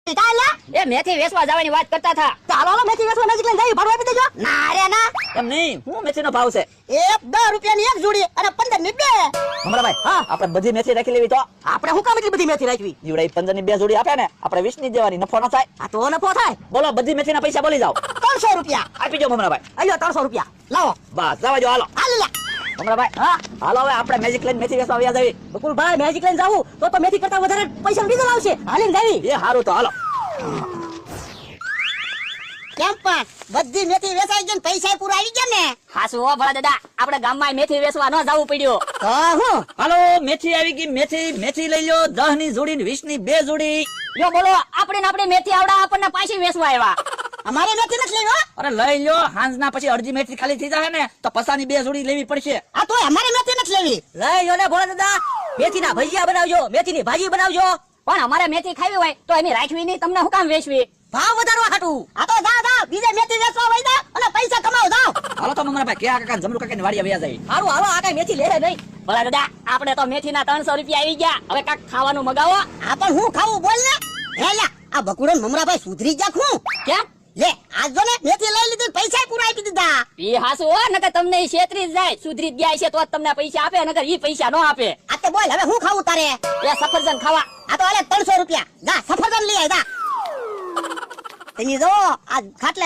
એ મેથી વેચવા જવાની વાત કરતા હતા. ચાલો હાલો મેથી વેચવા નજીક લઈને જઈએ, ભાડું આપી દેજો. ના રે ના, એમ નહીં. હું મેથીનો ભાવ છે? એક 10 રૂપિયાની એક જોડી અને 15 ની બે. ભમરાભાઈ, હા, આપણે બધી મેથી રાખી લેવી તો આપણે હું કામ એટલી બધી મેથી રાખવી? જીવડા 15 ની બે જોડી આપે ને, આપણે 20 ની દેવાની, નફો ન થાય. આ તો નફો થાય. બોલો, બધી મેથીના પૈસા બોલી જાઓ. 300 રૂપિયા આપી જાઓ ભમરાભાઈ. અયો 300 રૂપિયા લાવો. બસ જવા જો. હાલો હાલ લે. ભમરાભાઈ, હા, હાલો હવે આપણે મેજિક લઈને મેથી વેચવા આવ્યા જવી. બકુલભાઈ મેજિક લઈને જાવું તો મેથી કરતા વધારે પૈસા ડીઝલ આવશે. હાલીને જાવી. એ સારું તો હાલો. કેમ પણ બધી મેથી વેચાઈ ગઈ ને પૈસા પૂરા આવી ગયા ને? હાસુ હો ભલા દાદા, આપણે ગામમાં મેથી વેચવા ન જવું પડ્યું. તો હું હાલો, મેથી આવી ગઈ. મેથી લઈ લો. 10 ની જોડી ને 20 ની બે જોડી. યો બોલો, આપણે મેથી આવડા આપણને પાછી વેચવા આવ્યા. અમારે મેથી નથી લેવી હો. અરે લઈ લો. હાંજના પછી અડધી મેથી ખાલી થઈ જાય ને તો પસાની બે જોડી લેવી પડશે. આ તો અમારે મેથી નથી લેવી. લઈ લો ને ભોળા દાદા, મેથીના ભજીયા બનાવજો, મેથીની ભાજી બનાવજો. પણ અમારે મેથી ખાવી હોય તો એની રાખવી નહીં, તમને શું કામ વેચવી? ભાવ વધારવા હાટું. આ તો જાઓ બીજે મેથી વેચવા વઈ જાઓ અને પૈસા કમાઓ જાઓ. હાલો તો મમરાભાઈ, કે કાકા જમરૂ કાકા ની વાડી આવ્યા જાય. હારું હાલો, આ કઈ મેથી લે નહીં. ભલા દાદા, આપણે તો મેથીના 300 રૂપિયા આવી ગયા. હવે કાક ખાવાનું મગાવો. આ પણ હું ખાવું બોલ ને. હે લ્યા, આ બકુડન મમરાભાઈ સુધરી ગયા હું. કેમ? લે આજ જો ને મેથી લઈ લીધી, પૈસા પૂરા આપી દીધા. ઈ હાસુ હો, નકર તમને ઈ છેતરી જ જાય. સુધરી જ ગયા છે તો જ તમને પૈસા આપે, નકર ઈ પૈસા ન આપે. આ તો બોલ હવે હું ખાવું તારે? એ સફરજન ખાવા. આ તો હાલે 300 રૂપિયા. જા સફરજન લઈ આય જા. તમે જો આ ખાટલે